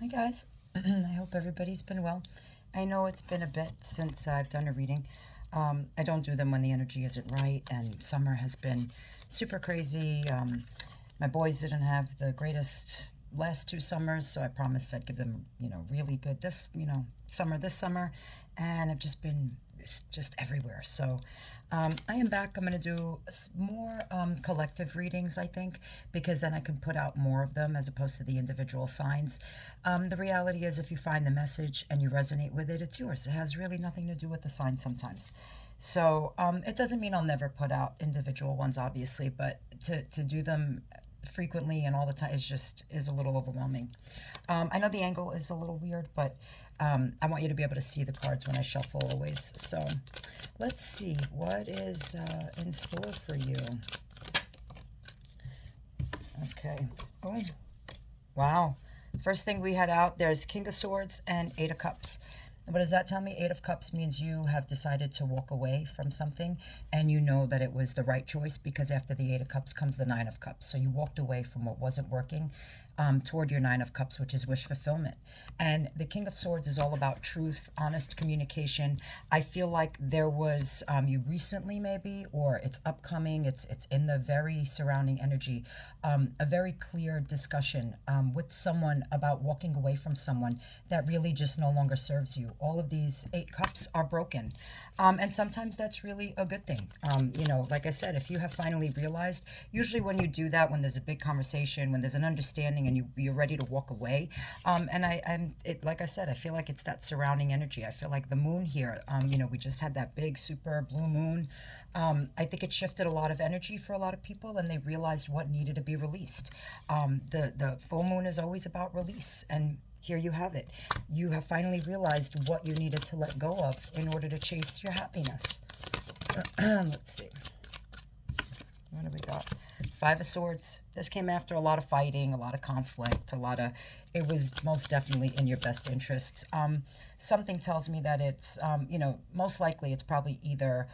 Hi guys, I hope everybody's been well. I know it's been a bit since I've done a reading. I don't do them when the energy isn't right, and summer has been super crazy. My boys didn't have the greatest last two summers, so I promised I'd give them, really good this summer, and I've just been just everywhere. So I am back. I'm going to do more collective readings, I think, because then I can put out more of them as opposed to the individual signs. The reality is, if you find the message and you resonate with it, it's yours. It has really nothing to do with the sign sometimes. So it doesn't mean I'll never put out individual ones, obviously, but to do them frequently and all the time is a little overwhelming. I know the angle is a little weird, but I want you to be able to see the cards when I shuffle always. So let's see what is in store for you. Okay. Oh, wow. First thing we had out, there's King of Swords and Eight of Cups. What does that tell me? Eight of Cups means you have decided to walk away from something, and you know that it was the right choice, because after the Eight of Cups comes the Nine of Cups. So you walked away from what wasn't working toward your Nine of Cups, which is wish fulfillment. And the King of Swords is all about truth, honest communication. I feel like there was, you recently maybe, or it's upcoming, it's in the very surrounding energy, a very clear discussion with someone about walking away from someone that really just no longer serves you. All of these Eight Cups are broken. And sometimes that's really a good thing. Like I said, if you have finally realized, usually when you do that, when there's a big conversation, when there's an understanding and you're ready to walk away, like I said, I feel like it's that surrounding energy. I feel like the moon here, we just had that big super blue moon. I think it shifted a lot of energy for a lot of people, and they realized what needed to be released. The full moon is always about release, and here you have it. You have finally realized what you needed to let go of in order to chase your happiness. Let's see. What do we got? Five of Swords. This came after a lot of fighting, a lot of conflict, it was most definitely in your best interests. Something tells me that it's, most likely it's probably either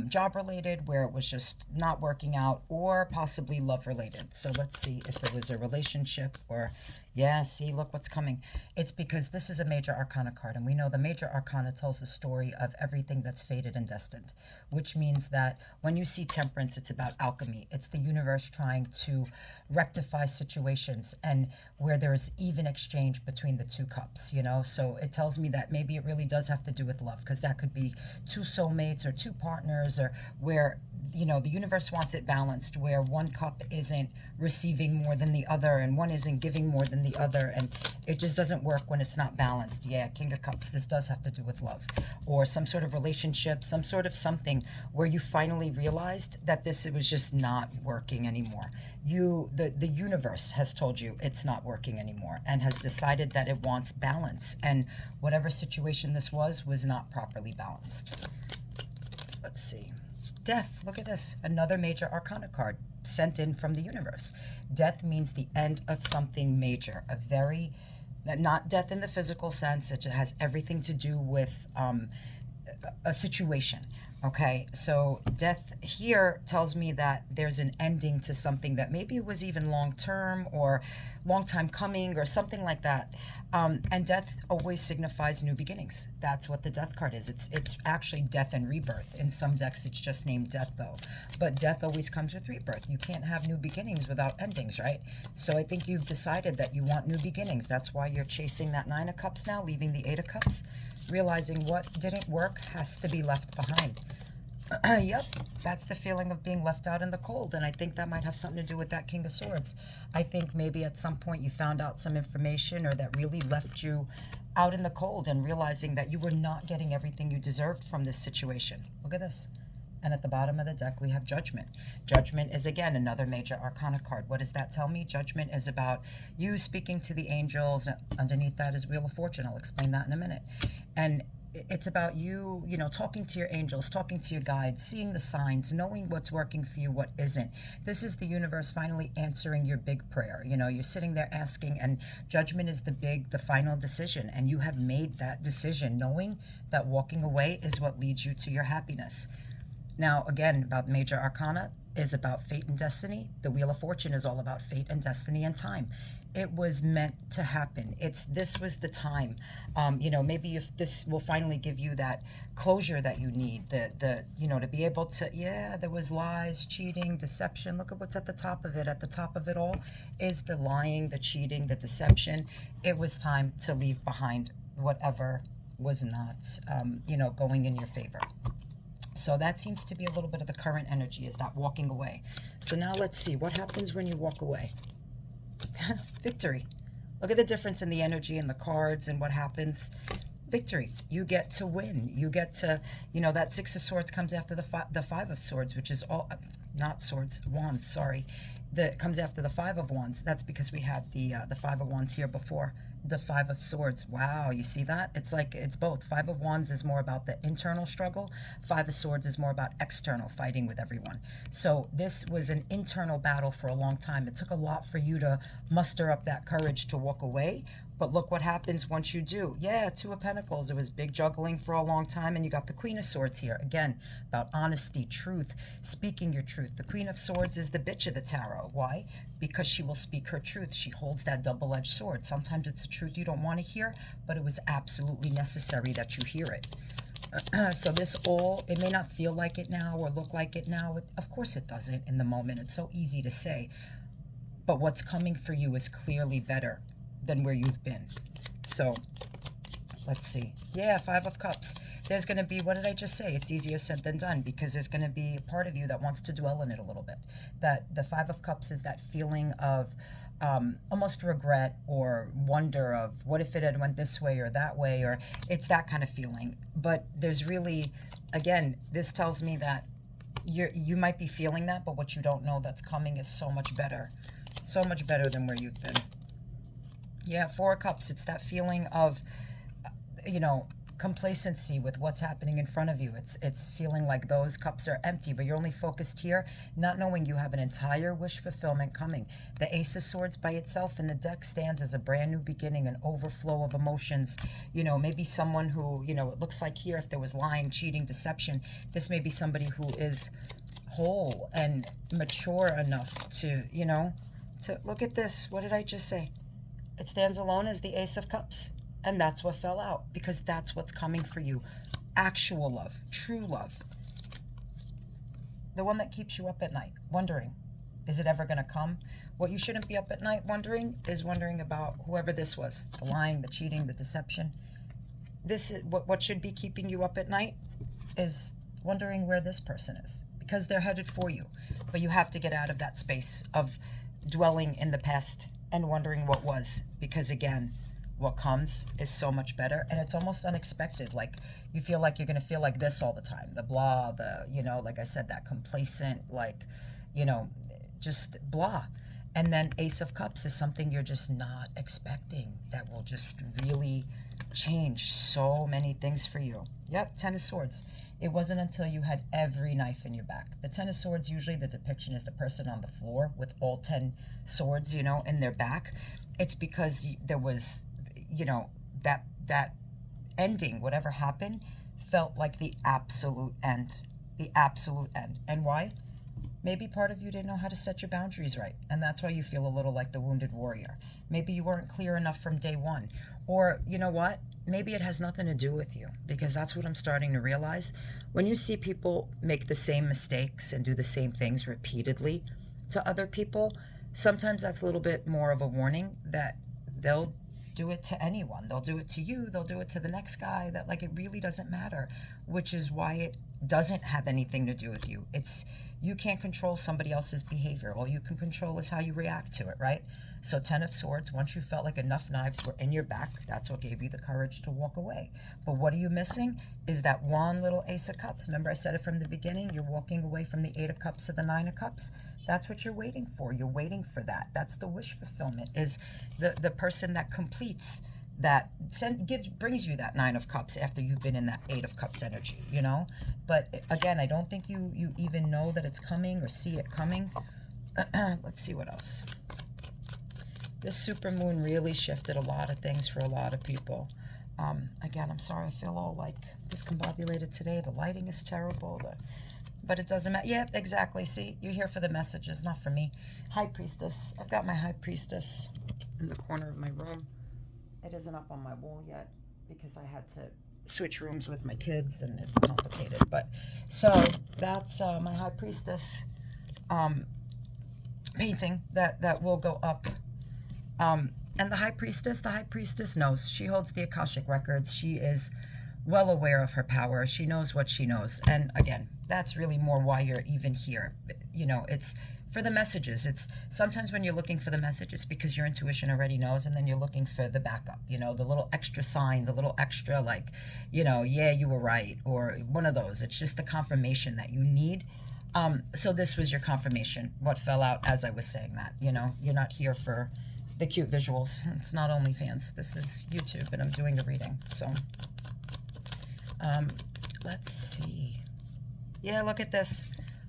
job related, where it was just not working out, or possibly love related. So let's see if it was a relationship or, yeah, see, look what's coming. It's because this is a major arcana card, and we know the major arcana tells the story of everything that's fated and destined, which means that when you see Temperance, it's about alchemy. It's the universe trying to rectify situations, and where there is even exchange between the two cups, so it tells me that maybe it really does have to do with love, because that could be two soulmates or two partners, or where the universe wants it balanced, where one cup isn't receiving more than the other and one isn't giving more than the other, and it just doesn't work when it's not balanced. Yeah, King of Cups, this does have to do with love, or some sort of relationship, some sort of something where you finally realized that it was just not working anymore. The universe has told you it's not working anymore, and has decided that it wants balance, and whatever situation this was not properly balanced. Let's see. Death. Look at this. Another major arcana card sent in from the universe. Death means the end of something major. Not death in the physical sense. It has everything to do with a situation. Okay, so death here tells me that there's an ending to something that maybe it was even long-term or long time coming or something like that. And death always signifies new beginnings. That's what the death card is. It's actually death and rebirth. In some decks, it's just named death, though. But death always comes with rebirth. You can't have new beginnings without endings, right? So I think you've decided that you want new beginnings. That's why you're chasing that Nine of Cups now, leaving the Eight of Cups, realizing what didn't work has to be left behind. Yep, that's the feeling of being left out in the cold, and I think that might have something to do with that King of Swords. I think maybe at some point you found out some information, or that really left you out in the cold, and realizing that you were not getting everything you deserved from this situation. Look at this. And at the bottom of the deck, we have Judgment. Judgment is, again, another major arcana card. What does that tell me? Judgment is about you speaking to the angels. Underneath that is Wheel of Fortune. I'll explain that in a minute. And it's about you, talking to your angels, talking to your guides, seeing the signs, knowing what's working for you, what isn't. This is the universe finally answering your big prayer. You're sitting there asking, and Judgment is the final decision. And you have made that decision, knowing that walking away is what leads you to your happiness. Now, again, about major arcana is about fate and destiny. The Wheel of Fortune is all about fate and destiny and time. It was meant to happen. This was the time. Maybe if this will finally give you that closure that you need, to be able to, yeah, there was lies, cheating, deception. Look at what's at the top of it. At the top of it all is the lying, the cheating, the deception. It was time to leave behind whatever was not, going in your favor. So that seems to be a little bit of the current energy, is that walking away. So now let's see what happens when you walk away. Victory. Look at the difference in the energy and the cards and what happens. Victory. You get to win. You get to, that Six of Swords comes after the Five of Swords, which is all, not swords, wands, sorry. That comes after the Five of Wands. That's because we had the Five of Wands here before. The Five of Swords. Wow, you see that? It's like it's both. Five of Wands is more about the internal struggle. Five of Swords is more about external, fighting with everyone. So this was an internal battle for a long time. It took a lot for you to muster up that courage to walk away. But look what happens once you do. Yeah, Two of Pentacles. It was big juggling for a long time. And you got the Queen of Swords here. Again, about honesty, truth, speaking your truth. The Queen of Swords is the bitch of the tarot. Why? Because she will speak her truth. She holds that double-edged sword. Sometimes it's a truth you don't want to hear, but it was absolutely necessary that you hear it. So it may not feel like it now or look like it now. Of course it doesn't in the moment. It's so easy to say. But what's coming for you is clearly better than where you've been. So let's see. Yeah, Five of Cups. There's going to be, what did I just say? It's easier said than done, because there's going to be a part of you that wants to dwell in it a little bit. That the Five of Cups is that feeling of almost regret or wonder of what if it had went this way or that way, or it's that kind of feeling. But there's really, again, this tells me that you might be feeling that, but what you don't know that's coming is so much better than where you've been. Yeah, Four of Cups. It's that feeling of, complacency with what's happening in front of you. It's feeling like those cups are empty, but you're only focused here, not knowing you have an entire wish fulfillment coming. The Ace of Swords by itself in the deck stands as a brand new beginning, an overflow of emotions. Maybe someone who, it looks like here, if there was lying, cheating, deception, this may be somebody who is whole and mature enough to, to look at this. What did I just say? It stands alone as the Ace of Cups. And that's what fell out, because that's what's coming for you. Actual love, true love. The one that keeps you up at night, wondering, is it ever going to come? What you shouldn't be up at night wondering is wondering about whoever this was. The lying, the cheating, the deception. This is what should be keeping you up at night is wondering where this person is, because they're headed for you. But you have to get out of that space of dwelling in the past and wondering what was, because again, what comes is so much better, and it's almost unexpected. Like, you feel like you're going to feel like this all the time. The blah, like I said, that complacent, just blah. And then Ace of Cups is something you're just not expecting that will just really change so many things for you. Yep, Ten of Swords. It wasn't until you had every knife in your back. The Ten of Swords, usually the depiction is the person on the floor with all 10 swords, in their back. It's because there was, that ending, whatever happened, felt like the absolute end. The absolute end. And why? Maybe part of you didn't know how to set your boundaries right, and that's why you feel a little like the wounded warrior. Maybe you weren't clear enough from day one. Or, you know what? Maybe it has nothing to do with you, because that's what I'm starting to realize. When you see people make the same mistakes and do the same things repeatedly to other people, sometimes that's a little bit more of a warning that they'll do it to anyone. They'll do it to you. They'll do it to the next guy. That, like, it really doesn't matter, which is why it doesn't have anything to do with you. You can't control somebody else's behavior. All you can control is how you react to it, right? So Ten of Swords, once you felt like enough knives were in your back, that's what gave you the courage to walk away. But what are you missing is that one little Ace of Cups. Remember I said it from the beginning? You're walking away from the Eight of Cups to the Nine of Cups. That's what you're waiting for. You're waiting for that. That's the wish fulfillment, is the person that completes that, brings you that Nine of Cups after you've been in that Eight of Cups energy, But again, I don't think you even know that it's coming or see it coming. Let's see what else. This super moon really shifted a lot of things for a lot of people. Again, I'm sorry, I feel all like discombobulated today. The lighting is terrible. but it doesn't matter. Yep, exactly. See, you're here for the messages, not for me. High Priestess. I've got my High Priestess in the corner of my room. It isn't up on my wall yet because I had to switch rooms with my kids and it's complicated. But so that's my High Priestess painting that will go up. And the High Priestess knows. She holds the Akashic records. She is well aware of her power. She knows what she knows. And again, that's really more why you're even here. You know, it's for the messages. It's sometimes when you're looking for the message, it's because your intuition already knows, and then you're looking for the backup, you know, the little extra sign, the little extra, like, you know, yeah, you were right, or one of those. It's just the confirmation that you need. So this was your confirmation, what fell out as I was saying that. You know, you're not here for the cute visuals. It's not OnlyFans. This is YouTube, and I'm doing a reading. So let's see. Yeah, look at this.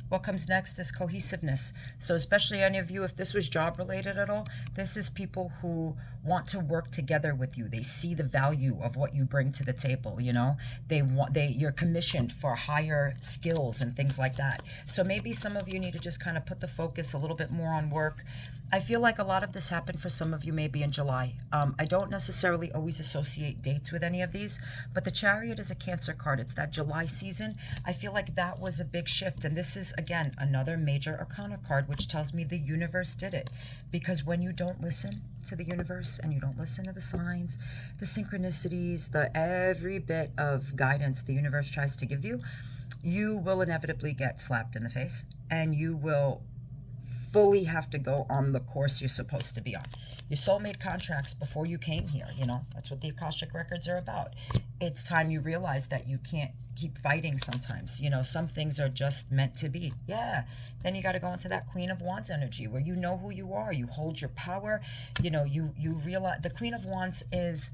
What comes next is cohesiveness. So especially any of you, if this was job related at all, this is people who want to work together with you. They see the value of what you bring to the table, you know. You're commissioned for higher skills and things like that. So maybe some of you need to just kind of put the focus a little bit more on work. I feel like a lot of this happened for some of you maybe in July. I don't necessarily always associate dates with any of these, but the Chariot is a Cancer card. It's that July season. I feel like that was a big shift. And this is, again, another major arcana card, which tells me the universe did it. Because when you don't listen to the universe and you don't listen to the signs, the synchronicities, the every bit of guidance the universe tries to give you, you will inevitably get slapped in the face, and you will fully have to go on the course you're supposed to be on. Your soulmate contracts before you came here, you know, that's what the Akashic records are about. It's time you realize that you can't keep fighting sometimes. You know, some things are just meant to be. Yeah. Then you got to go into that Queen of Wands energy where you know who you are. You hold your power. You know, you realize the Queen of Wands is...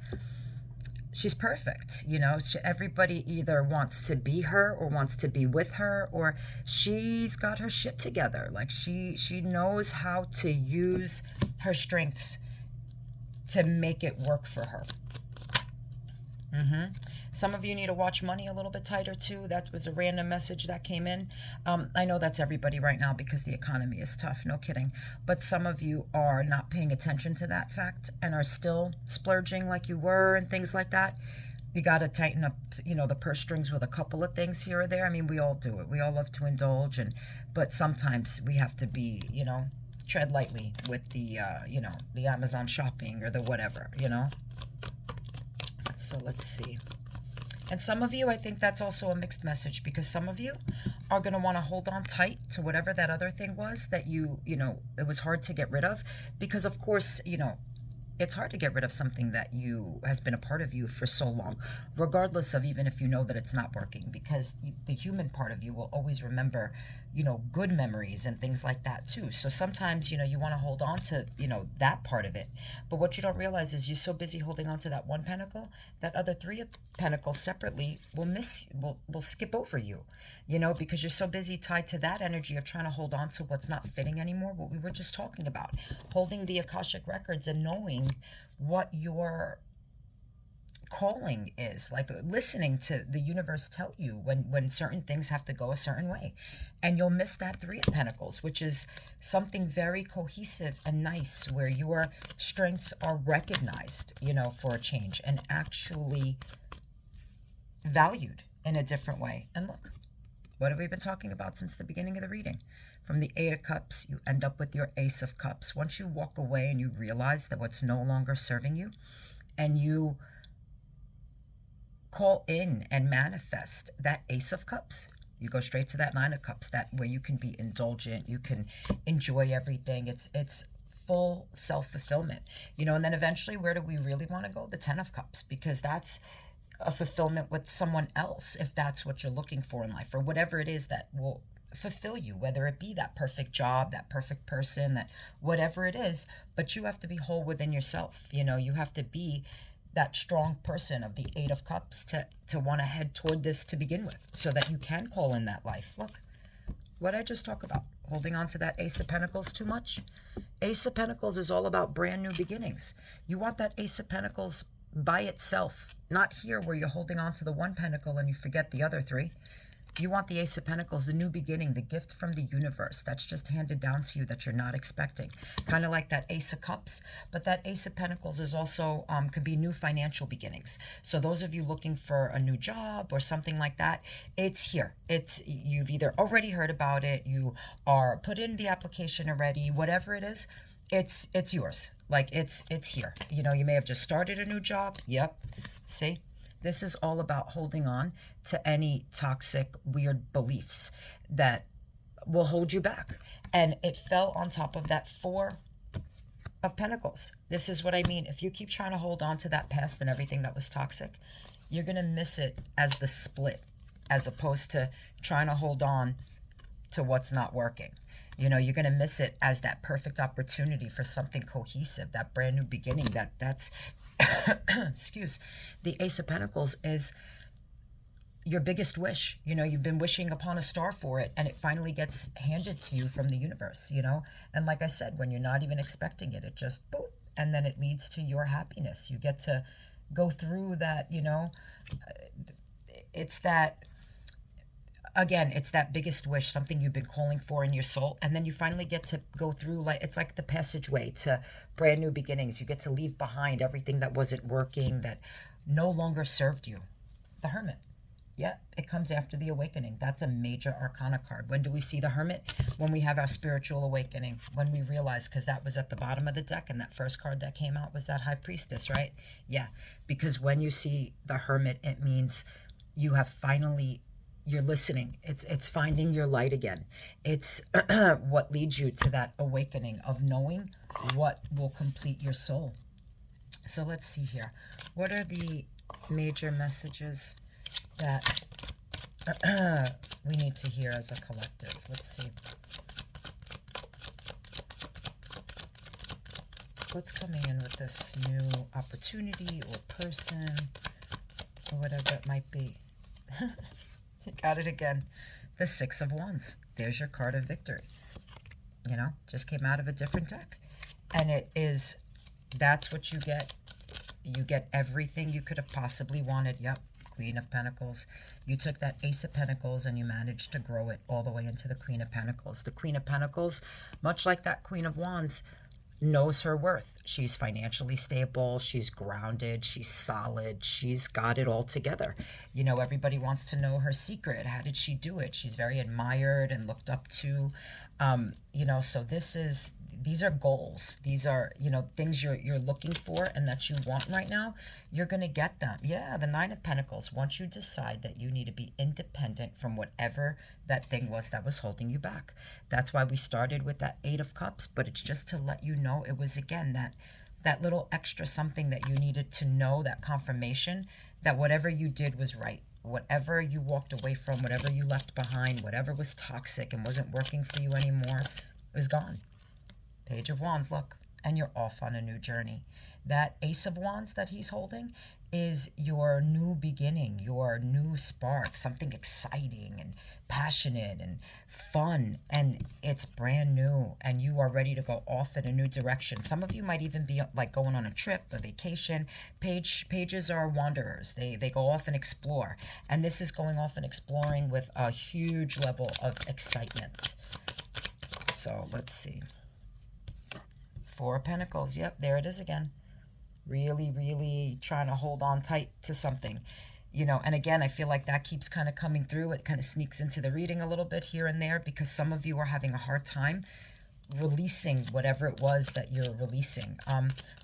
she's perfect, you know. Everybody either wants to be her or wants to be with her, or she's got her shit together. Like she knows how to use her strengths to make it work for her. Some of you need to watch money a little bit tighter too. That was a random message that came in. I know that's everybody right now because the economy is tough, no kidding. But some of you are not paying attention to that fact and are still splurging like you were and things like that. You got to tighten up, you know, the purse strings with a couple of things here or there. I mean, we all do it. We all love to indulge, but sometimes we have to be, you know, tread lightly with the, you know, the Amazon shopping or the whatever, you know. So let's see. And some of you, I think that's also a mixed message, because some of you are going to want to hold on tight to whatever that other thing was that you know, it was hard to get rid of. Because, of course, you know, it's hard to get rid of something that has been a part of you for so long, regardless of even if you know that it's not working, because the human part of you will always remember, you know, good memories and things like that too. So sometimes, you know, you want to hold on to, you know, that part of it. But what you don't realize is you're so busy holding on to that one pentacle, that other three of pentacles separately will skip over you, you know, because you're so busy tied to that energy of trying to hold on to what's not fitting anymore. What we were just talking about, holding the Akashic records and knowing what your calling is, like listening to the universe tell you when certain things have to go a certain way. And you'll miss that Three of Pentacles, which is something very cohesive and nice, where your strengths are recognized, you know, for a change and actually valued in a different way. And look, what have we been talking about since the beginning of the reading? From the Eight of Cups, you end up with your Ace of Cups. Once you walk away and you realize that what's no longer serving you, and you call in and manifest that Ace of Cups, you go straight to that Nine of Cups, that where you can be indulgent, you can enjoy everything. It's full self-fulfillment, you know. And then eventually, where do we really want to go? The Ten of Cups, because that's a fulfillment with someone else, if that's what you're looking for in life, or whatever it is that will fulfill you, whether it be that perfect job, that perfect person, that whatever it is. But you have to be whole within yourself, you know. You have to be that strong person of the Eight of Cups to want to head toward this to begin with, so that you can call in that life. Look, what did I just talk about? Holding on to that Ace of Pentacles too much. Ace of Pentacles is all about brand new beginnings. You want that Ace of Pentacles by itself, not here where you're holding on to the one pentacle and you forget the other three. You want the Ace of Pentacles, the new beginning, the gift from the universe that's just handed down to you that you're not expecting. Kind of like that Ace of Cups, but that Ace of Pentacles is also, could be new financial beginnings. So those of you looking for a new job or something like that, it's here. You've either already heard about it, you are put in the application already, whatever it is, it's yours. Like it's here. You know, you may have just started a new job. Yep. See? This is all about holding on to any toxic, weird beliefs that will hold you back. And it fell on top of that Four of Pentacles. This is what I mean. If you keep trying to hold on to that past and everything that was toxic, you're going to miss it as the split, as opposed to trying to hold on to what's not working. You know, you're going to miss it as that perfect opportunity for something cohesive, that brand new beginning. That's excuse, the Ace of Pentacles is your biggest wish. You know, you've been wishing upon a star for it, and it finally gets handed to you from the universe, you know. And like I said, when you're not even expecting it, it just boop, and then it leads to your happiness. You get to go through that, you know. It's that, again, it's that biggest wish, something you've been calling for in your soul, and then you finally get to go through, like, it's like the passageway to brand new beginnings. You get to leave behind everything that wasn't working, that no longer served you. The Hermit. Yeah, it comes after the awakening. That's a major arcana card. When do we see the Hermit? When we have our spiritual awakening, when we realize, because that was at the bottom of the deck, and that first card that came out was that High Priestess, right? Yeah, because when you see the Hermit, it means you have finally, you're listening. It's finding your light again. It's what leads you to that awakening of knowing what will complete your soul. So let's see here. What are the major messages that we need to hear as a collective? Let's see. What's coming in with this new opportunity or person or whatever it might be? Got it again. The Six of Wands. There's your card of victory. You know, just came out of a different deck. And it is, that's what you get. You get everything you could have possibly wanted. Yep. Queen of Pentacles. You took that Ace of Pentacles and you managed to grow it all the way into the Queen of Pentacles. The Queen of Pentacles, much like that Queen of Wands, knows her worth. She's financially stable, she's grounded, she's solid, she's got it all together. You know, everybody wants to know her secret. How did she do it? She's very admired and looked up to. You know, so these are goals. These are, you know, things you're looking for and that you want right now. You're going to get them. Yeah, the Nine of Pentacles. Once you decide that you need to be independent from whatever that thing was that was holding you back. That's why we started with that Eight of Cups, but it's just to let you know it was, again, that little extra something that you needed to know, that confirmation that whatever you did was right. Whatever you walked away from, whatever you left behind, whatever was toxic and wasn't working for you anymore, was gone. Page of Wands, look, and you're off on a new journey. That Ace of Wands that he's holding is your new beginning, your new spark, something exciting and passionate and fun, and it's brand new, and you are ready to go off in a new direction. Some of you might even be like going on a trip, a vacation. Pages are wanderers. They go off and explore, and this is going off and exploring with a huge level of excitement. So let's see. Four of Pentacles. Yep, there it is again. Really, really trying to hold on tight to something. You know, and again, I feel like that keeps kind of coming through. It kind of sneaks into the reading a little bit here and there because some of you are having a hard time releasing whatever it was that you're releasing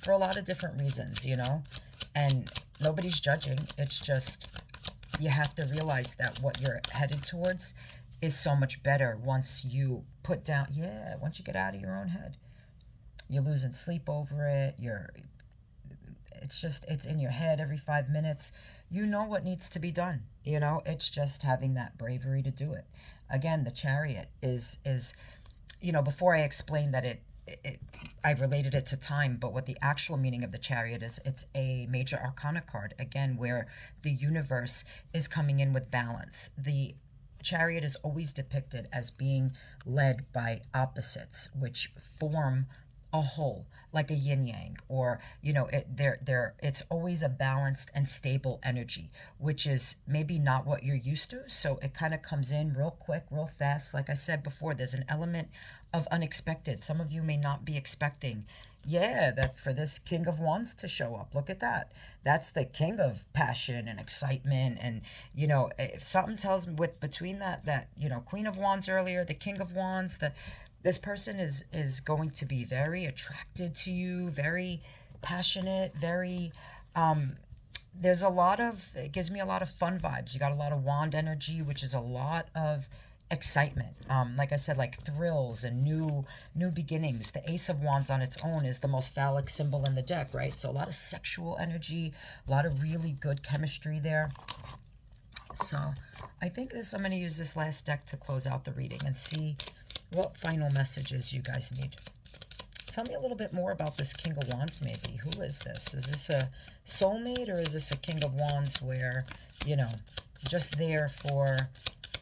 for a lot of different reasons, you know. And nobody's judging. It's just you have to realize that what you're headed towards is so much better once you put down, once you get out of your own head. You're losing sleep over it. It's in your head every 5 minutes. You know what needs to be done. You know, it's just having that bravery to do it. Again, the Chariot is you know, before I explained that I related it to time, but what the actual meaning of the Chariot is, it's a major arcana card, again, where the universe is coming in with balance. The Chariot is always depicted as being led by opposites, which form a whole. like a yin yang, or it's always a balanced and stable energy, which is maybe not what you're used to. So it kind of comes in real quick, real fast. Like I said before, there's an element of unexpected. Some of you may not be expecting, yeah, that for this King of Wands to show up. Look at that. That's the king of passion and excitement. And, if something tells me with between that, Queen of Wands earlier, the King of Wands, this person is going to be very attracted to you, very passionate, very there's a lot of, it gives me a lot of fun vibes. You got a lot of wand energy, which is a lot of excitement. Like I said, like thrills and new beginnings. The Ace of Wands on its own is the most phallic symbol in the deck, right? So a lot of sexual energy, a lot of really good chemistry there. So I think I'm going to use this last deck to close out the reading and see what final messages you guys need. Tell me a little bit more about this King of Wands, maybe. Who is this? Is this a soulmate, or is this a King of Wands where, just there for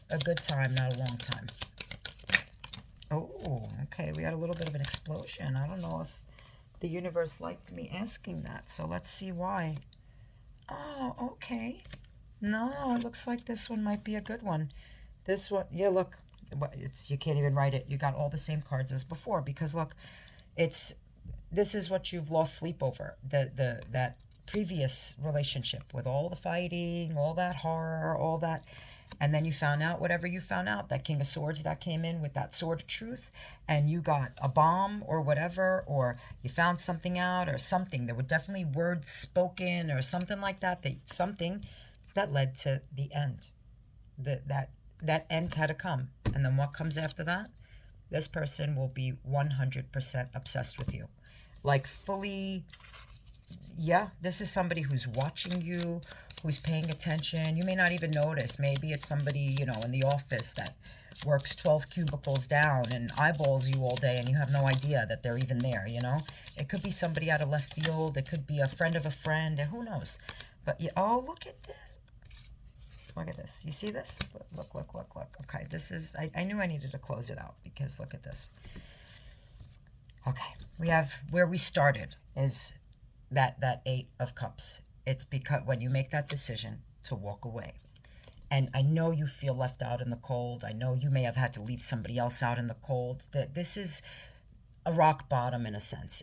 a good time, not a long time? Oh, okay. We had a little bit of an explosion. I don't know if the universe liked me asking that, so let's see why. Oh, okay. No, it looks like this one might be a good one. This one, yeah, look. You can't even write it. You got all the same cards as before, because look, this is what you've lost sleep over, that previous relationship with all the fighting, all that horror, all that, and then you found out whatever you found out, that King of Swords that came in with that sword of truth, and you got a bomb or whatever, or you found something out, or something. There were definitely words spoken or something like that, something that led to the end. That end had to come. And then what comes after that? This person will be 100% obsessed with you. Like fully, yeah, this is somebody who's watching you, who's paying attention. You may not even notice. Maybe it's somebody, in the office that works 12 cubicles down and eyeballs you all day, and you have no idea that they're even there, It could be somebody out of left field. It could be a friend of a friend. Who knows? But, oh, look at this. Look at this. You see this? Look. Okay, this is, I knew I needed to close it out, because look at this. Okay, we have where we started is that Eight of Cups. It's because when you make that decision to walk away, and I know you feel left out in the cold. I know you may have had to leave somebody else out in the cold. That this is a rock bottom in a sense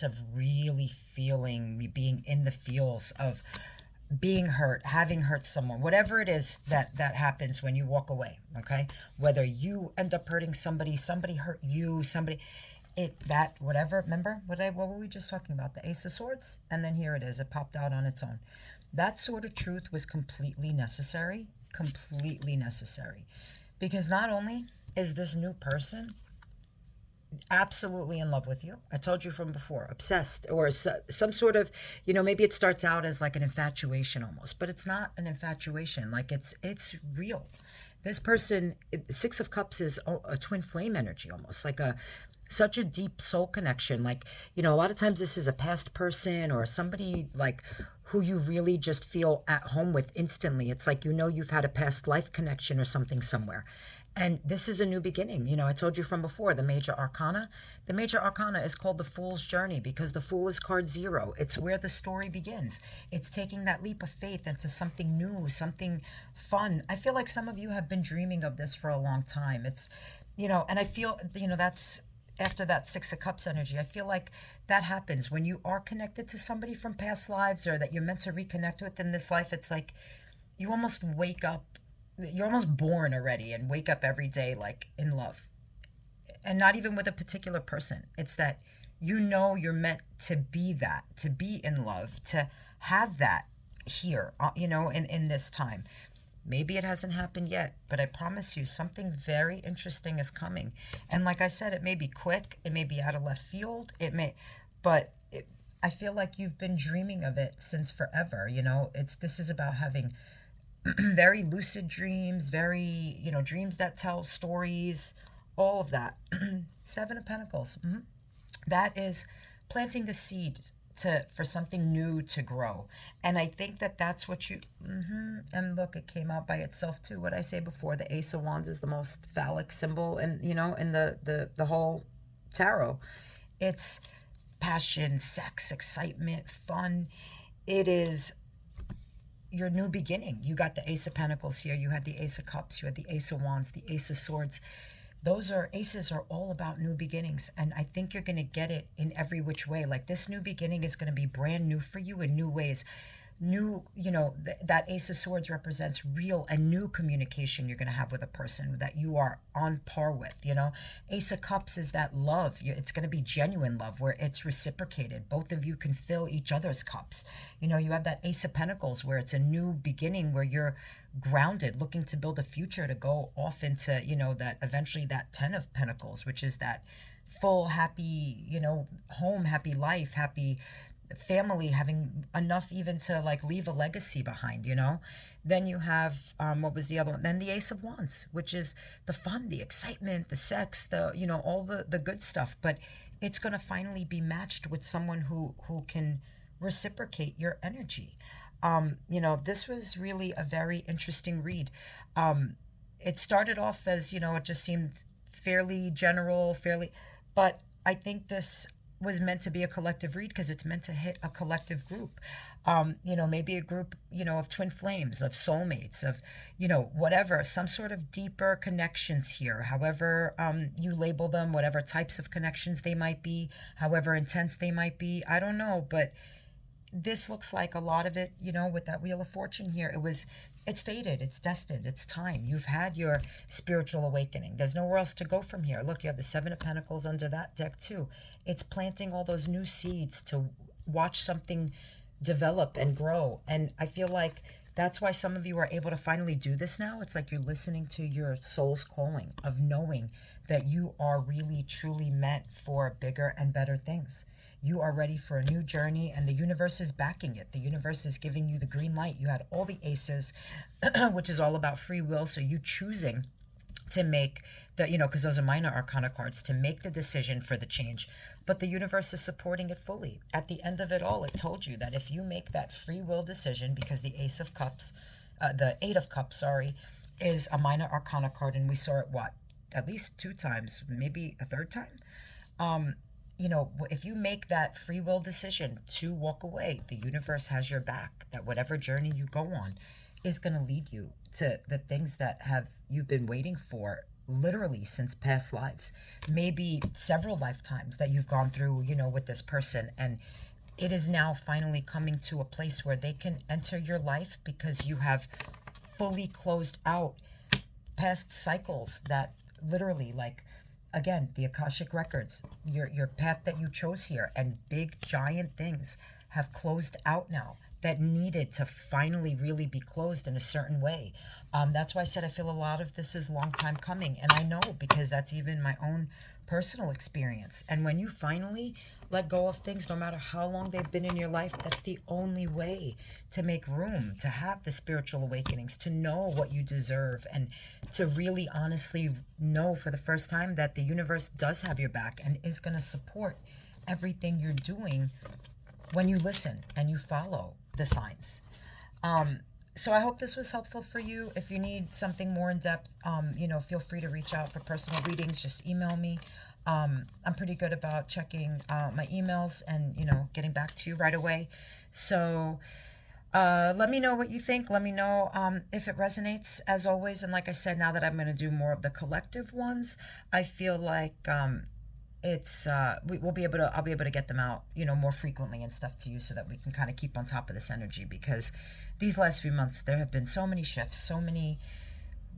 of really feeling, being in the feels of being hurt, having hurt someone, whatever it is that happens when you walk away, okay? Whether you end up hurting somebody hurt you, whatever, remember, what were we just talking about? The Ace of Swords? And then here it is, it popped out on its own. That sort of truth was completely necessary, because not only is this new person absolutely in love with you. I told you from before, obsessed, or some sort of, maybe it starts out as like an infatuation almost, but it's not an infatuation. Like it's real. This person, Six of Cups is a twin flame energy, almost like such a deep soul connection. Like, a lot of times this is a past person or somebody like who you really just feel at home with instantly. It's like, you've had a past life connection or something somewhere. And this is a new beginning. I told you from before, the Major Arcana. The Major Arcana is called the Fool's Journey, because the Fool is card 0. It's where the story begins. It's taking that leap of faith into something new, something fun. I feel like some of you have been dreaming of this for a long time. It's, and I feel, that's after that Six of Cups energy. I feel like that happens when you are connected to somebody from past lives, or that you're meant to reconnect with in this life. It's like you almost wake up. You're almost born already and wake up every day like in love, and not even with a particular person. It's that you're meant to be that, to be in love, to have that here, in this time. Maybe it hasn't happened yet, but I promise you something very interesting is coming. And like I said, it may be quick, it may be out of left field, I feel like you've been dreaming of it since forever. This is about having very lucid dreams, very, dreams that tell stories, all of that. Seven of Pentacles. That is planting the seed for something new to grow. And I think that's what you, and look, it came out by itself too. What I say before, the Ace of Wands is the most phallic symbol in the whole tarot. It's passion, sex, excitement, fun. It is your new beginning. You got the Ace of Pentacles here. You had the Ace of Cups. You had the Ace of Wands, the Ace of Swords. Those are aces are all about new beginnings. And I think you're going to get it in every which way. Like this new beginning is going to be brand new for you in new ways. New, that Ace of Swords represents real and new communication you're going to have with a person that you are on par with. Ace of Cups is that love. It's going to be genuine love where it's reciprocated. Both of you can fill each other's cups. You have that Ace of Pentacles where it's a new beginning, where you're grounded, looking to build a future, to go off into, that eventually that 10 of Pentacles, which is that full, happy, home, happy life, happy family, having enough even to like leave a legacy behind. Then you have what was the other one? Then the Ace of Wands, which is the fun, the excitement, the sex, the all the good stuff. But it's going to finally be matched with someone who can reciprocate your energy. This was really a very interesting read. It started off as, it just seemed fairly general, but I think this was meant to be a collective read because it's meant to hit a collective group. Maybe a group, of twin flames, of soulmates, of, whatever, some sort of deeper connections here, however you label them, whatever types of connections they might be, however intense they might be. I don't know, but this looks like a lot of it, with that Wheel of Fortune here. It's fated, it's destined, it's time. You've had your spiritual awakening. There's nowhere else to go from here. Look, you have the Seven of Pentacles under that deck too. It's planting all those new seeds to watch something develop and grow. And I feel like that's why some of you are able to finally do this now. It's like you're listening to your soul's calling of knowing that you are really, truly meant for bigger and better things. You are ready for a new journey, and the universe is backing it. The universe is giving you the green light. You had all the aces, which is all about free will. So you choosing to make the, because those are minor arcana cards, to make the decision for the change. But the universe is supporting it fully. At the end of it all, it told you that if you make that free will decision, because the Ace of Cups, the Eight of Cups, is a minor arcana card, and we saw it, at least 2 times, maybe a 3rd time. If you make that free will decision to walk away, the universe has your back. That whatever journey you go on is going to lead you to the things that you've been waiting for, literally since past lives, maybe several lifetimes that you've gone through, with this person. And it is now finally coming to a place where they can enter your life because you have fully closed out past cycles that literally, like, again, the Akashic Records, your path that you chose here, and big giant things have closed out now that needed to finally really be closed in a certain way. That's why I said I feel a lot of this is long time coming. And I know, because that's even my own personal experience. And when you finally let go of things, no matter how long they've been in your life, that's the only way to make room to have the spiritual awakenings, to know what you deserve, and to really honestly know for the first time that the universe does have your back and is going to support everything you're doing when you listen and you follow the signs. So I hope this was helpful for you. If you need something more in depth, feel free to reach out for personal readings. Just email me. I'm pretty good about checking my emails and, getting back to you right away. So let me know what you think. Let me know if it resonates, as always. And like I said, now that I'm going to do more of the collective ones, I feel like I'll be able to get them out, more frequently and stuff to you, so that we can kind of keep on top of this energy, because these last few months there have been so many shifts, so many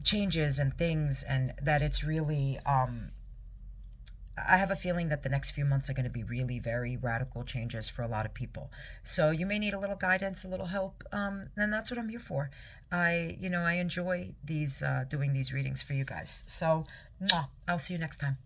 changes and things, and that it's really I have a feeling that the next few months are going to be really very radical changes for a lot of people. So you may need a little guidance, a little help, and that's what I'm here for. I enjoy these doing these readings for you guys. So I'll see you next time.